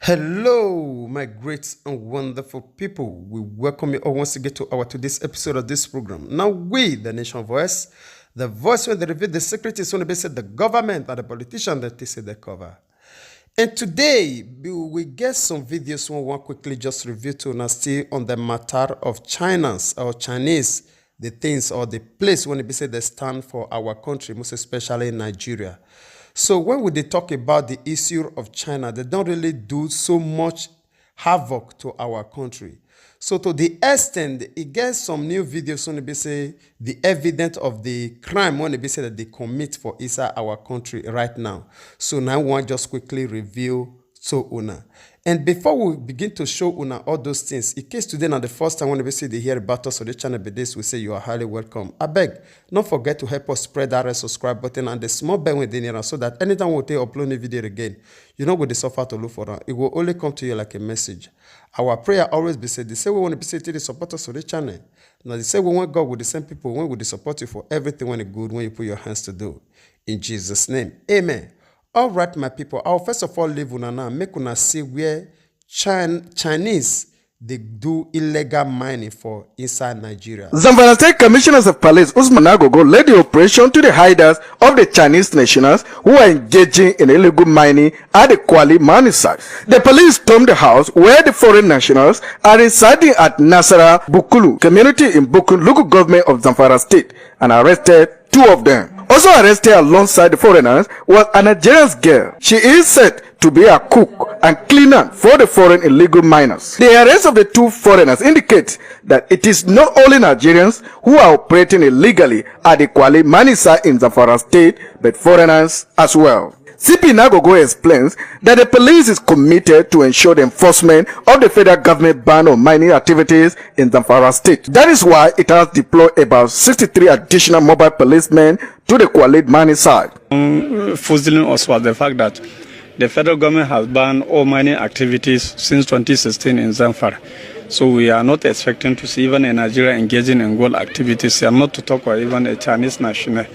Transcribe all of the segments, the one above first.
Hello, my great and wonderful people. We welcome you all once again to our today's episode of this program. Now, we, the nation voice, the voice when they reveal the secrets, when they say the government and the politician that they say they cover. And today, we get some videos we want quickly just review to now still on the matter of China's or Chinese, the things or the place when they say they stand for our country, most especially in Nigeria. So when they talk about the issue of China, they don't really do so much havoc to our country. So to the extent, it gets some new videos when they say the evidence of the crime when they say that they commit for inside our country right now. So now I want just quickly review to Una. And before we begin to show Una all those things, in case today not the first time when we say they hear about us on the channel, but this we say you are highly welcome. I beg, don't forget to help us spread that red subscribe button and the small bell within here so that anytime we upload a video again, you know what they suffer to look for them. It will only come to you like a message. Our prayer always be said, they say we want to be said to the support us on the channel. Now they say we want God with the same people, when we support you for everything when it's good, when you put your hands to do. In Jesus' name, amen. All right, my people, I'll first of all leave una now, make una see where Chinese they do illegal mining for inside Nigeria. Zamfara State Commissioners of Police Usman Agogo led the operation to the hiders of the Chinese nationals who are engaging in illegal mining at the Kwali mining site. The police stormed the house where the foreign nationals are residing at Nasara Bukulu community in Bukulu local government of Zamfara State and arrested two of them. Also arrested alongside the foreigners was a Nigerian girl. She is said to be a cook and cleaner for the foreign illegal miners. The arrest of the two foreigners indicates that it is not only Nigerians who are operating illegally at the Kwali mining site in Zamfara State, but foreigners as well. CP Nagogo explains that the police is committed to ensure the enforcement of the federal government ban on mining activities in Zamfara State. That is why it has deployed about 63 additional mobile policemen to the Kwali mining site. Fuzzling us was the fact that the federal government has banned all mining activities since 2016 in Zamfara. So we are not expecting to see even a Nigeria engaging in gold activities, and not to talk about even a Chinese national.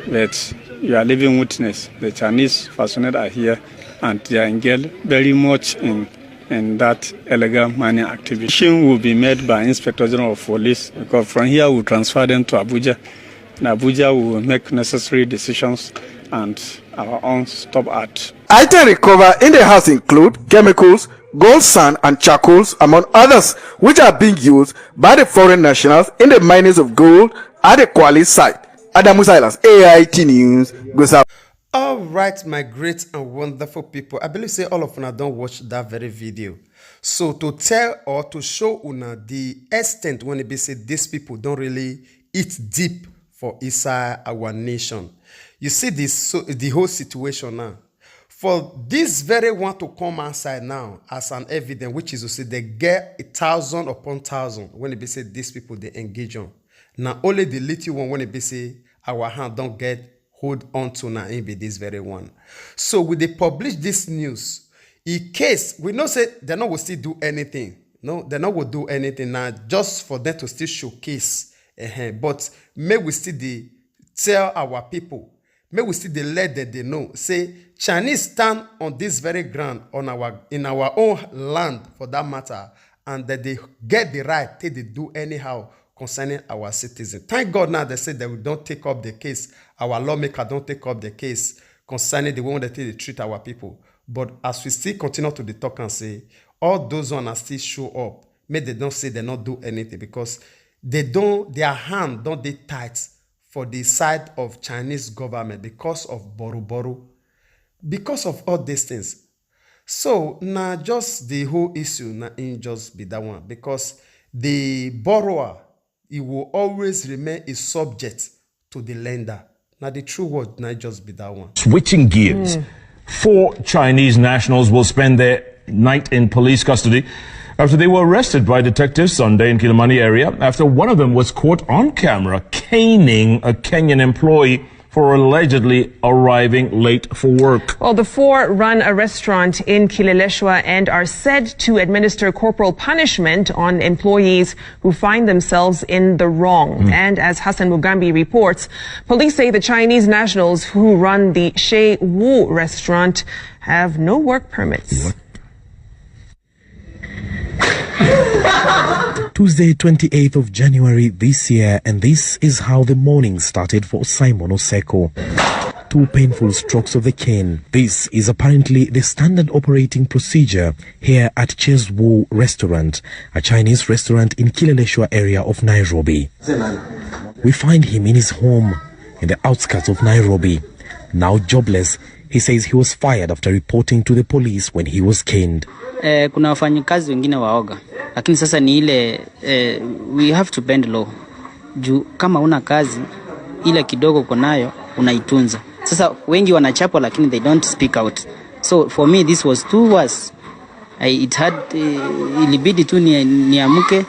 But you are living witness. The Chinese personnel are here and they are engaged very much in that illegal mining activity. Will be made by Inspector General of Police, because from here we will transfer them to Abuja. And Abuja will make necessary decisions and our own stop at. Items recovered in the house include chemicals, gold sand and charcoals among others, which are being used by the foreign nationals in the minings of gold at the Kwali site. Adamu Silas, AIT News, goes out. All right, my great and wonderful people. I believe say all of una don't watch that very video. So to tell or to show una the extent when it be say these people don't really eat deep for inside our nation. You see this, so the whole situation now. For this very one to come outside now as an evidence, which is to say they get 1,000 upon 1,000 when it be say these people they engage on. Now only the little one when it be say our hand don't get hold on to now in be this very one. So when they publish this news, in case we know say they not will still do anything. No, they not will do anything now just for them to still showcase. But may we still tell our people, may we still let them they know. Say Chinese stand on this very ground on in our own land for that matter, and that they get the right to do anyhow concerning our citizens. Thank God now they say that we don't take up the case. Our lawmaker don't take up the case concerning the way that they treat our people. But as we still continue to talk and say, all those ones are still show up. May they don't say they not do anything because they don't, their hand don't they tight for the side of Chinese government because of Boru, because of all these things. So now just the whole issue now in just be that one because the borrower, it will always remain a subject to the lender. Now the true word now just be that one. Switching gears, 4 Chinese nationals will spend their night in police custody after they were arrested by detectives Sunday in Kilimani area after one of them was caught on camera caning a Kenyan employee for allegedly arriving late for work. Well, the 4 run a restaurant in Kileleshwa and are said to administer corporal punishment on employees who find themselves in the wrong. And as Hassan Mugambi reports, police say the Chinese nationals who run the Shea Wu restaurant have no work permits. Tuesday, 28th of January this year, and this is how the morning started for Simon Oseko. 2 painful strokes of the cane. This is apparently the standard operating procedure here at Cheswu Restaurant, a Chinese restaurant in Kileleshwa area of Nairobi. We find him in his home in the outskirts of Nairobi. Now jobless, he says he was fired after reporting to the police when he was caned. Kuna wafanyikazi wengine waoga, lakini sasa ni ile we have to bend low. Juu kama una kazi ile kidogo konayo unaitunza. Sasa wengi wanachapwa lakini they don't speak out. So for me this was too worse. Ilibidi tu niamke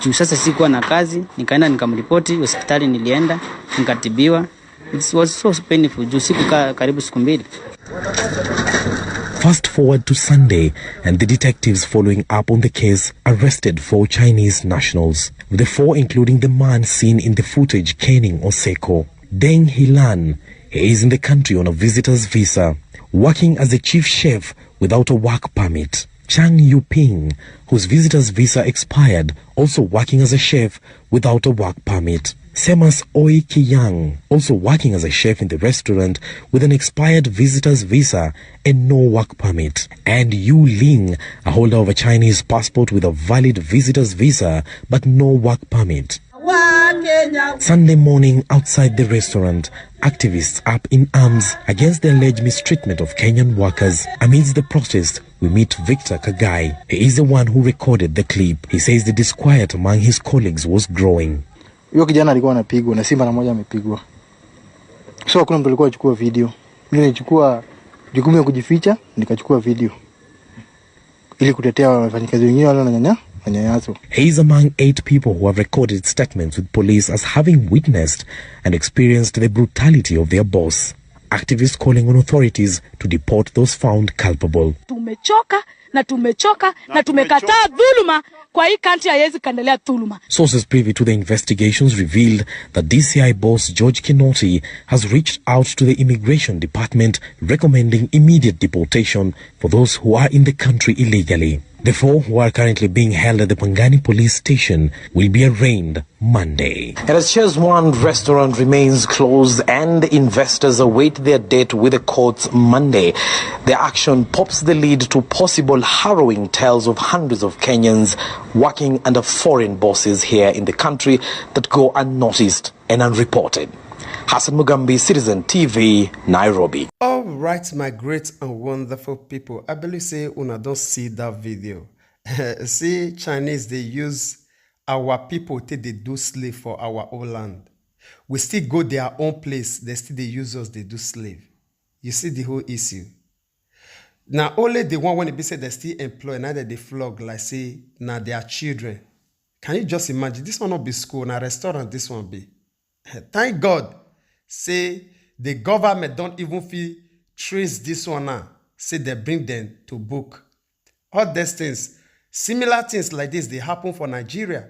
juu sasa sikuwa na kazi, nikaenda nikamripoti hospitali, nilienda nikatibiwa. It was so painful juu sikukaa karibu siku mbili. Fast forward to Sunday, and the detectives following up on the case arrested 4 Chinese nationals, with the 4 including the man seen in the footage caning Oseko. Deng Hilan, he is in the country on a visitor's visa, working as a chief chef without a work permit. Chang Yuping, whose visitor's visa expired, also working as a chef without a work permit. Semas Oi Kiyang, also working as a chef in the restaurant with an expired visitor's visa and no work permit. And Yu Ling, a holder of a Chinese passport with a valid visitor's visa but no work permit. Sunday morning outside the restaurant, activists up in arms against the alleged mistreatment of Kenyan workers. Amidst the protest, we meet Victor Kagai. He is the one who recorded the clip. He says the disquiet among his colleagues was growing. Huyo kijana alikuwa anapigwa na simba na moja amepigwa. So hakuna mtu alikuwa achukua video. Mimi nilichukua jukumu ya kujificha, nikachukua video ili kutetea wafanyikazi wengine wale wananyanyaso. He is among 8 people who have recorded statements with police as having witnessed and experienced the brutality of their boss. Activists calling on authorities to deport those found culpable. Tumechoka na tumekataa dhuluma kwa hii country, haiwezi kaendelea dhuluma. Sources privy to the investigations revealed that DCI boss George Kinoti has reached out to the Immigration Department recommending immediate deportation for those who are in the country illegally. The 4 who are currently being held at the Pangani police station will be arraigned Monday. And as Cheswan restaurant remains closed and investors await their date with the courts Monday, the action pops the lead to possible harrowing tales of hundreds of Kenyans working under foreign bosses here in the country that go unnoticed and unreported. Hassan Mugambi, Citizen TV, Nairobi. All right, my great and wonderful people. I believe say una don't see that video. See, Chinese, they use our people till they do slave for our own land. We still go their own place. They still they use us, they do slave. You see the whole issue. Now, only the one when they say they still employ, now that they flog, like say, now their children. Can you just imagine? This one not be school, now restaurant, this one be. Thank God. Say the government don't even feel trace this one now. Say they bring them to book. All these things, similar things like this, they happen for Nigeria.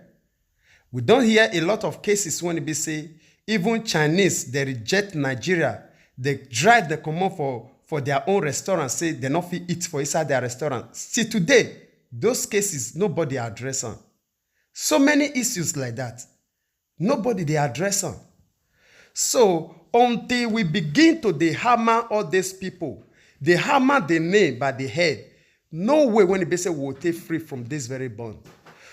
We don't hear a lot of cases when they say even Chinese, they reject Nigeria. They drive the command for their own restaurant, say they not fit eat for inside their restaurant. See today, those cases, nobody address them. So many issues like that. Nobody they address them. So, until we begin to hammer all these people, they hammer the name by the head, no way when they say we'll take free from this very bond.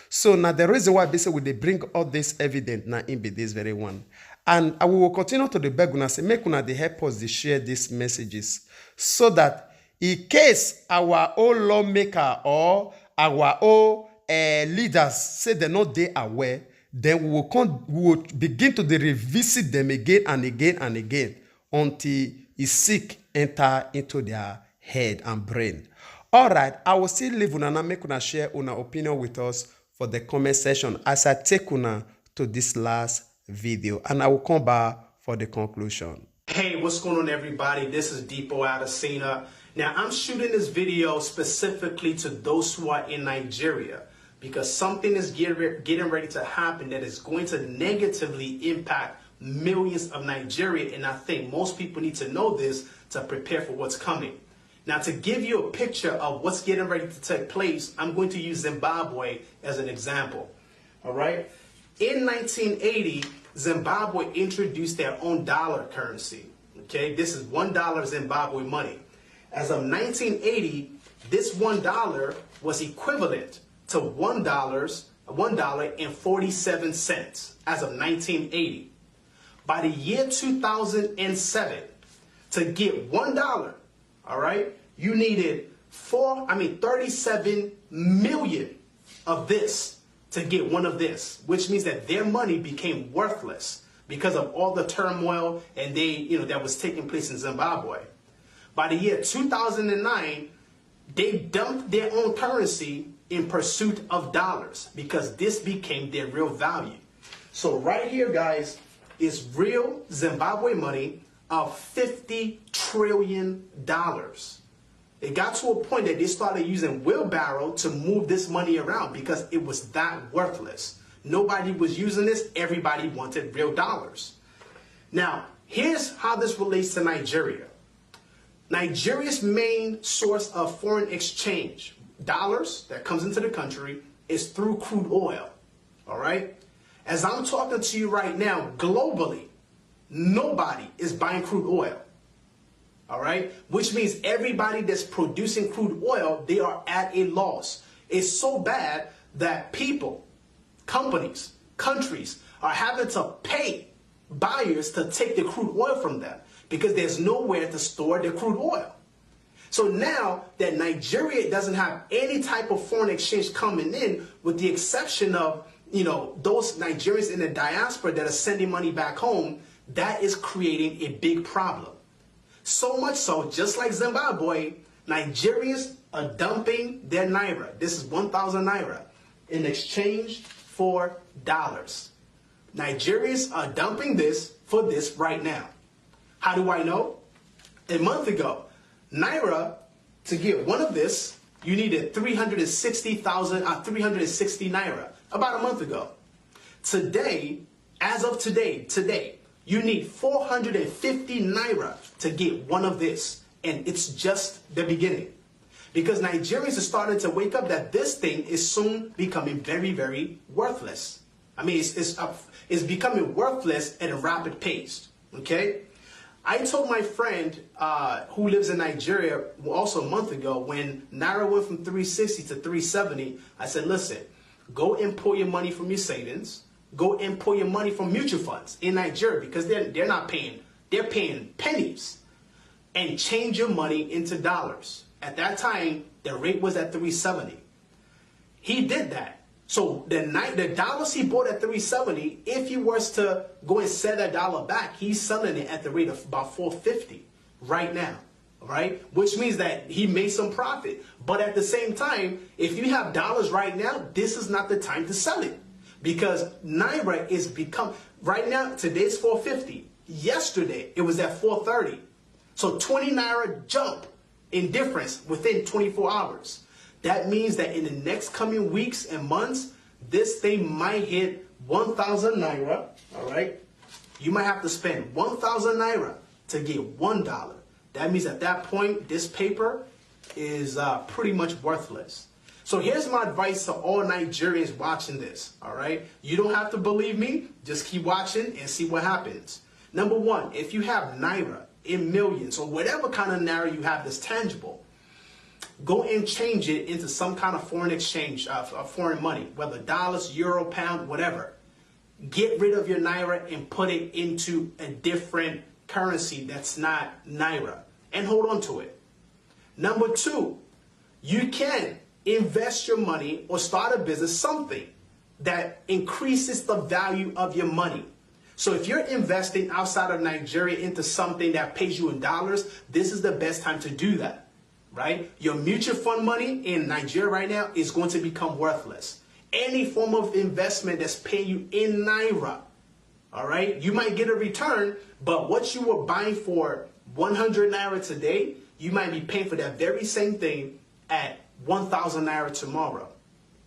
So now the reason why they say they bring all this evidence now in be this very one. And I will continue to the beg and say, make una they help us to share these messages so that in case our own lawmaker or our own leaders say they're not they aware, then we will begin to revisit them again and again and again until is sick enter into their head and brain. All right, I will still leave una make una share una opinion with us for the comment section as I take una to this last video, and I will come back for the conclusion. Hey, what's going on, everybody? This is Deepo out of Cena. Now, I'm shooting this video specifically to those who are in Nigeria, because something is getting ready to happen that is going to negatively impact millions of Nigeria, and I think most people need to know this to prepare for what's coming. Now, to give you a picture of what's getting ready to take place, I'm going to use Zimbabwe as an example. All right? In 1980, Zimbabwe introduced their own dollar currency. Okay? This is $1 Zimbabwe money. As of 1980, this $1 was equivalent to $1.47 as of 1980. By the year 2007, to get $1, all right, you needed 37 million of this to get one of this, which means that their money became worthless because of all the turmoil and that was taking place in Zimbabwe. By the year 2009, they dumped their own currency in pursuit of dollars because this became their real value. So right here, guys, is real Zimbabwe money of $50 trillion. It got to a point that they started using wheelbarrow to move this money around because it was that worthless. Nobody was using this. Everybody wanted real dollars. Now, here's how this relates to Nigeria. Nigeria's main source of foreign exchange, dollars that comes into the country, is through crude oil. All right? As I'm talking to you right now, globally, nobody is buying crude oil. All right? Which means everybody that's producing crude oil, they are at a loss. It's so bad that people, companies, countries are having to pay buyers to take the crude oil from them because there's nowhere to store the crude oil. So now that Nigeria doesn't have any type of foreign exchange coming in, with the exception of, those Nigerians in the diaspora that are sending money back home, that is creating a big problem. So much so, just like Zimbabwe, Nigerians are dumping their naira. This is 1,000 naira in exchange for dollars. Nigerians are dumping this for this right now. How do I know? A month ago, naira, to get one of this, you needed 360 naira, about a month ago. Today, as of today, you need 450 naira to get one of this. And it's just the beginning. Because Nigerians are starting to wake up that this thing is soon becoming very, very worthless. I mean, it's becoming worthless at a rapid pace. Okay? I told my friend who lives in Nigeria also a month ago, when naira went from 360 to 370, I said, listen, go and pull your money from your savings. Go and pull your money from mutual funds in Nigeria, because they're not paying, they're paying pennies, and change your money into dollars. At that time, the rate was at 370. He did that. So the dollars he bought at 370, if he was to go and sell that dollar back, he's selling it at the rate of about 450 right now, right? Which means that he made some profit. But at the same time, if you have dollars right now, this is not the time to sell it, because naira is right now, today's 450. Yesterday, it was at 430. So 20 naira jump in difference within 24 hours. That means that in the next coming weeks and months, this thing might hit 1,000 naira, all right? You might have to spend 1,000 naira to get $1. That means at that point, this paper is pretty much worthless. So here's my advice to all Nigerians watching this, all right? You don't have to believe me. Just keep watching and see what happens. Number one, if you have naira in millions, or whatever kind of naira you have that's tangible, go and change it into some kind of foreign exchange, foreign money, whether dollars, euro, pound, whatever. Get rid of your naira and put it into a different currency that's not naira, and hold on to it. Number two, you can invest your money or start a business, something that increases the value of your money. So if you're investing outside of Nigeria into something that pays you in dollars, this is the best time to do that. Right? Your mutual fund money in Nigeria right now is going to become worthless. Any form of investment that's paying you in naira, all right, you might get a return, but what you were buying for 100 naira today, you might be paying for that very same thing at 1,000 naira tomorrow.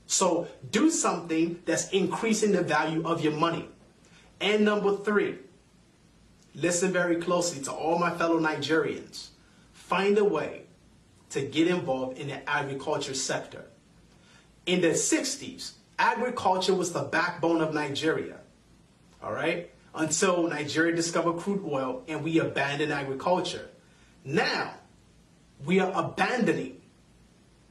So do something that's increasing the value of your money. And number three, listen very closely to all my fellow Nigerians. Find a way to get involved in the agriculture sector. In the 60s, agriculture was the backbone of Nigeria, all right? Until Nigeria discovered crude oil and we abandoned agriculture. Now, we are abandoning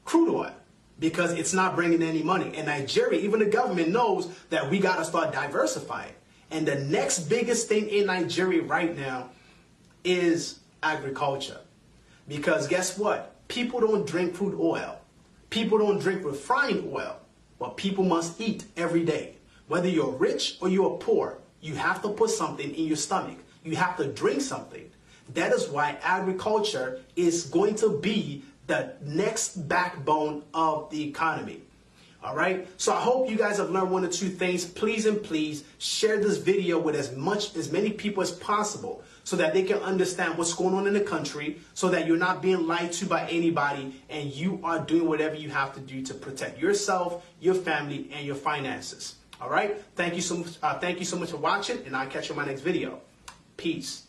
crude oil because it's not bringing any money. And Nigeria, even the government knows that we got to start diversifying. And the next biggest thing in Nigeria right now is agriculture. Because guess what? People don't drink crude oil. People don't drink refined oil. But people must eat every day. Whether you're rich or you're poor, you have to put something in your stomach. You have to drink something. That is why agriculture is going to be the next backbone of the economy. All right. So I hope you guys have learned one or two things. Please and please share this video with as many people as possible so that they can understand what's going on in the country, so that you're not being lied to by anybody and you are doing whatever you have to do to protect yourself, your family, and your finances. All right. Thank you so much. Thank you so much for watching, and I'll catch you in my next video. Peace.